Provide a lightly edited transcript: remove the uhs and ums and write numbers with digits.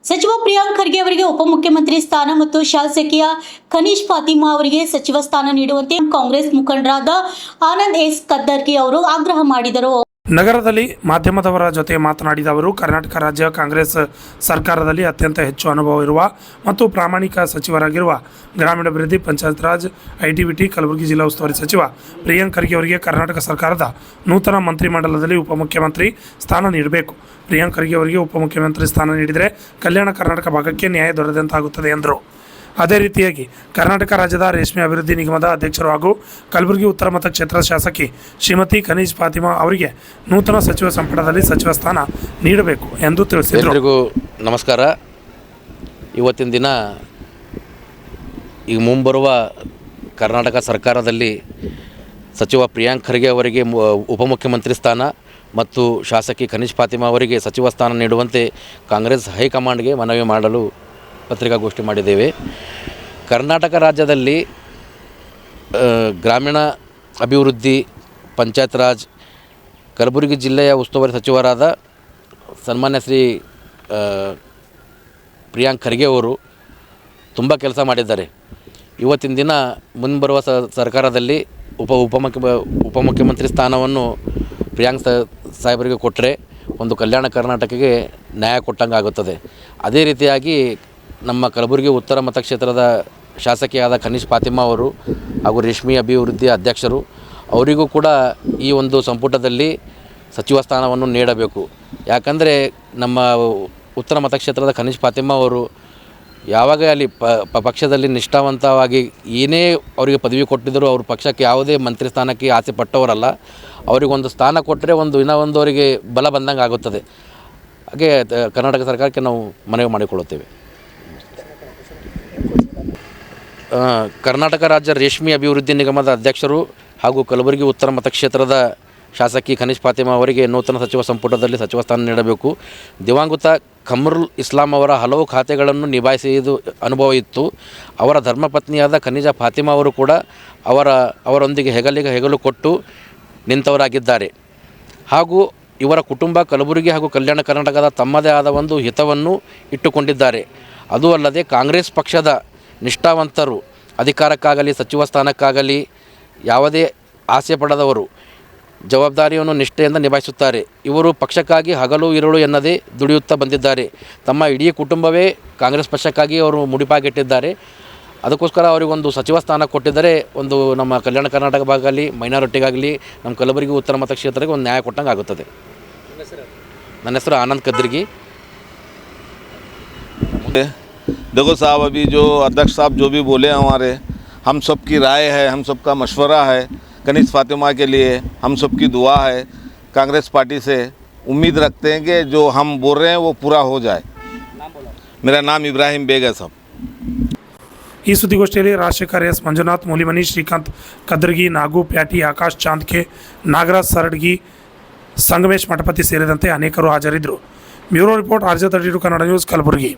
ಸಚಿವ ಪ್ರಿಯಾಂಕ್ ಖರ್ಗೆ ಅವರಿಗೆ ಉಪಮುಖ್ಯಮಂತ್ರಿ ಸ್ಥಾನ ಮತ್ತು ಶಾಸಕಿಯ ಖನೀಜ್ ಫಾತಿಮಾ ಅವರಿಗೆ ಸಚಿವ ಸ್ಥಾನ ನೀಡುವಂತೆ ಕಾಂಗ್ರೆಸ್ ಮುಖಂಡರಾದ ಆನಂದ್ ಎಸ್ ಕದ್ದರ್ಗಿ ಅವರು ಆಗ್ರಹ ಮಾಡಿದರು. ನಗರದಲ್ಲಿ ಮಾಧ್ಯಮದವರ ಜೊತೆ ಮಾತನಾಡಿದ ಅವರು, ಕರ್ನಾಟಕ ರಾಜ್ಯ ಕಾಂಗ್ರೆಸ್ ಸರ್ಕಾರದಲ್ಲಿ ಅತ್ಯಂತ ಹೆಚ್ಚು ಅನುಭವ ಇರುವ ಮತ್ತು ಪ್ರಾಮಾಣಿಕ ಸಚಿವರಾಗಿರುವ ಗ್ರಾಮೀಣಾಭಿವೃದ್ಧಿ, ಪಂಚಾಯತ್ ರಾಜ್, ಐಟಿಬಿಟಿ, ಕಲಬುರಗಿ ಜಿಲ್ಲಾ ಉಸ್ತುವಾರಿ ಸಚಿವ ಪ್ರಿಯಾಂಕ್ ಖರ್ಗೆ ಅವರಿಗೆ ಕರ್ನಾಟಕ ಸರ್ಕಾರದ ನೂತನ ಮಂತ್ರಿಮಂಡಲದಲ್ಲಿ ಉಪಮುಖ್ಯಮಂತ್ರಿ ಸ್ಥಾನ ನೀಡಬೇಕು. ಪ್ರಿಯಾಂಕ್ ಖರ್ಗೆ ಅವರಿಗೆ ಉಪಮುಖ್ಯಮಂತ್ರಿ ಸ್ಥಾನ ನೀಡಿದರೆ ಕಲ್ಯಾಣ ಕರ್ನಾಟಕ ಭಾಗಕ್ಕೆ ನ್ಯಾಯ ದೊರೆದಂತಾಗುತ್ತದೆ ಎಂದರು. ಅದೇ ರೀತಿಯಾಗಿ ಕರ್ನಾಟಕ ರಾಜ್ಯದ ರೇಷ್ಮೆ ಅಭಿವೃದ್ಧಿ ನಿಗಮದ ಅಧ್ಯಕ್ಷರು ಹಾಗೂ ಕಲಬುರಗಿ ಉತ್ತರ ಮತಕ್ಷೇತ್ರದ ಶಾಸಕಿ ಶ್ರೀಮತಿ ಖನೀಜ್ ಫಾತಿಮಾ ಅವರಿಗೆ ನೂತನ ಸಚಿವ ಸಂಪುಟದಲ್ಲಿ ಸಚಿವ ಸ್ಥಾನ ನೀಡಬೇಕು ಎಂದು ತಿಳಿಸಿದರು. ಎಲ್ಲರಿಗೂ ನಮಸ್ಕಾರ. ಇವತ್ತಿನ ದಿನ ಈಗ ಮುಂಬರುವ ಕರ್ನಾಟಕ ಸರ್ಕಾರದಲ್ಲಿ ಸಚಿವ ಪ್ರಿಯಾಂಕ್ ಖರ್ಗೆ ಅವರಿಗೆ ಉಪಮುಖ್ಯಮಂತ್ರಿ ಸ್ಥಾನ ಮತ್ತು ಶಾಸಕಿ ಖನೀಜ್ ಫಾತಿಮಾ ಅವರಿಗೆ ಸಚಿವ ಸ್ಥಾನ ನೀಡುವಂತೆ ಕಾಂಗ್ರೆಸ್ ಹೈಕಮಾಂಡ್ಗೆ ಮನವಿ ಮಾಡಲು ಪತ್ರಿಕಾಗೋಷ್ಠಿ ಮಾಡಿದ್ದೇವೆ. ಕರ್ನಾಟಕ ರಾಜ್ಯದಲ್ಲಿ ಗ್ರಾಮೀಣ ಅಭಿವೃದ್ಧಿ, ಪಂಚಾಯತ್ ರಾಜ್, ಕಲಬುರಗಿ ಜಿಲ್ಲೆಯ ಉಸ್ತುವಾರಿ ಸಚಿವರಾದ ಸನ್ಮಾನ್ಯ ಶ್ರೀ ಪ್ರಿಯಾಂಕ್ ಖರ್ಗೆ ಅವರು ತುಂಬ ಕೆಲಸ ಮಾಡಿದ್ದಾರೆ. ಇವತ್ತಿನ ದಿನ ಮುಂಬರುವ ಸರ್ಕಾರದಲ್ಲಿ ಉಪಮುಖ್ಯಮಂತ್ರಿ ಸ್ಥಾನವನ್ನು ಪ್ರಿಯಾಂಕ್ ಸಾಹೇಬರಿಗೆ ಕೊಟ್ಟರೆ ಒಂದು ಕಲ್ಯಾಣ ಕರ್ನಾಟಕಕ್ಕೆ ನ್ಯಾಯ ಕೊಟ್ಟಂಗೆ ಆಗುತ್ತದೆ. ಅದೇ ರೀತಿಯಾಗಿ ನಮ್ಮ ಕಲಬುರಗಿ ಉತ್ತರ ಮತಕ್ಷೇತ್ರದ ಶಾಸಕಿಯಾದ ಖನೀಜ್ ಫಾತಿಮಾ ಅವರು ಹಾಗೂ ರೇಷ್ಮೆ ಅಭಿವೃದ್ಧಿ ಅಧ್ಯಕ್ಷರು ಅವರಿಗೂ ಕೂಡ ಈ ಒಂದು ಸಂಪುಟದಲ್ಲಿ ಸಚಿವ ಸ್ಥಾನವನ್ನು ನೀಡಬೇಕು. ಯಾಕಂದರೆ ನಮ್ಮ ಉತ್ತರ ಮತಕ್ಷೇತ್ರದ ಖನೀಜ್ ಫಾತಿಮಾ ಅವರು ಯಾವಾಗ ಅಲ್ಲಿ ಪಕ್ಷದಲ್ಲಿ ನಿಷ್ಠಾವಂತವಾಗಿ ಏನೇ ಅವರಿಗೆ ಪದವಿ ಕೊಟ್ಟಿದ್ದರೂ ಅವ್ರ ಪಕ್ಷಕ್ಕೆ ಯಾವುದೇ ಮಂತ್ರಿ ಸ್ಥಾನಕ್ಕೆ ಆಸೆ ಪಟ್ಟವರಲ್ಲ. ಅವರಿಗೊಂದು ಸ್ಥಾನ ಕೊಟ್ಟರೆ ಇನ್ನೊಂದು ಅವರಿಗೆ ಬಲ ಬಂದಂಗೆ ಆಗುತ್ತದೆ. ಹಾಗೆ ಕರ್ನಾಟಕ ಸರ್ಕಾರಕ್ಕೆ ನಾವು ಮನವಿ ಮಾಡಿಕೊಳ್ಳುತ್ತೇವೆ. ಕರ್ನಾಟಕ ರಾಜ್ಯ ರೇಷ್ಮೆ ಅಭಿವೃದ್ಧಿ ನಿಗಮದ ಅಧ್ಯಕ್ಷರು ಹಾಗೂ ಕಲಬುರಗಿ ಉತ್ತರ ಮತಕ್ಷೇತ್ರದ ಶಾಸಕಿ ಖನೀಜ್ ಫಾತಿಮಾ ಅವರಿಗೆ ನೂತನ ಸಚಿವ ಸಂಪುಟದಲ್ಲಿ ಸಚಿವ ಸ್ಥಾನ ನೀಡಬೇಕು. ದಿವಂಗತ ಖಮರುಲ್ ಇಸ್ಲಾಂ ಅವರ ಹಲವು ಖಾತೆಗಳನ್ನು ನಿಭಾಯಿಸಿದ ಅನುಭವ ಇತ್ತು. ಅವರ ಧರ್ಮಪತ್ನಿಯಾದ ಖನೀಜಾ ಫಾತಿಮಾ ಅವರು ಕೂಡ ಅವರೊಂದಿಗೆ ಹೆಗಲು ಕೊಟ್ಟು ನಿಂತವರಾಗಿದ್ದಾರೆ. ಹಾಗೂ ಇವರ ಕುಟುಂಬ ಕಲಬುರಗಿ ಹಾಗೂ ಕಲ್ಯಾಣ ಕರ್ನಾಟಕದ ತಮ್ಮದೇ ಆದ ಒಂದು ಹಿತವನ್ನು ಇಟ್ಟುಕೊಂಡಿದ್ದಾರೆ. ಅದೂ ಅಲ್ಲದೆ ಕಾಂಗ್ರೆಸ್ ಪಕ್ಷದ ನಿಷ್ಠಾವಂತರು, ಅಧಿಕಾರಕ್ಕಾಗಲಿ ಸಚಿವ ಸ್ಥಾನಕ್ಕಾಗಲಿ ಯಾವುದೇ ಆಸೆ ಪಡದವರು ಜವಾಬ್ದಾರಿಯನ್ನು ನಿಷ್ಠೆಯಿಂದ ನಿಭಾಯಿಸುತ್ತಾರೆ. ಇವರು ಪಕ್ಷಕ್ಕಾಗಿ ಹಗಲು ಇರುಳು ಎನ್ನದೇ ದುಡಿಯುತ್ತಾ ಬಂದಿದ್ದಾರೆ. ತಮ್ಮ ಇಡೀ ಕುಟುಂಬವೇ ಕಾಂಗ್ರೆಸ್ ಪಕ್ಷಕ್ಕಾಗಿ ಅವರು ಮುಡಿಪಾಗಿಟ್ಟಿದ್ದಾರೆ. ಅದಕ್ಕೋಸ್ಕರ ಅವರಿಗೊಂದು ಸಚಿವ ಸ್ಥಾನ ಕೊಟ್ಟಿದ್ದರೆ ಒಂದು ನಮ್ಮ ಕಲ್ಯಾಣ ಕರ್ನಾಟಕ ಭಾಗದಲ್ಲಿ ಮೈನಾರಿಟಿಗಾಗಲಿ ನಮ್ಮ ಕಲಬುರಗಿ ಉತ್ತರ ಮತಕ್ಷೇತ್ರಕ್ಕೆ ಒಂದು ನ್ಯಾಯ ಕೊಟ್ಟಂಗೆ ಆಗುತ್ತದೆ. ನನ್ನ ಹೆಸರು ಆನಂದ್ ಕದ್ದರ್ಗಿ. देखो साहब, अभी जो अध्यक्ष साहब जो भी बोले हमारे, हम सब की राय है, हम सब का मशवरा है. खनीज फातिमा के लिए हम सब की दुआ है. कांग्रेस पार्टी से उम्मीद रखते हैं कि जो हम बोल रहे हैं वो पूरा हो जाए. मेरा नाम इब्राहिम बेग है साहब. ಈ ಸುದ್ದಿಗೋಷ್ಠಿಯಲ್ಲಿ ರಾಷ್ಟ್ರೀಯ ಕಾರ್ಯ ಮಂಜುನಾಥ್ ಮೂಲಿಮನಿ, ಶ್ರೀಕಾಂತ್ ಕದ್ದರ್ಗಿ, ನಾಗು ಪ್ಯಾಟಿ, ಆಕಾಶ್ ಚಾಂದ್ಕೆ, ನಾಗರಾಜ್ ಸರಡ್ಗಿ, ಸಂಗಮೇಶ್ ಮಠಪತಿ ಸೇರಿದಂತೆ ಅನೇಕರು ಹಾಜರಿದ್ದರು. Bureau report, RJ32 Kannada news, Kalaburagi.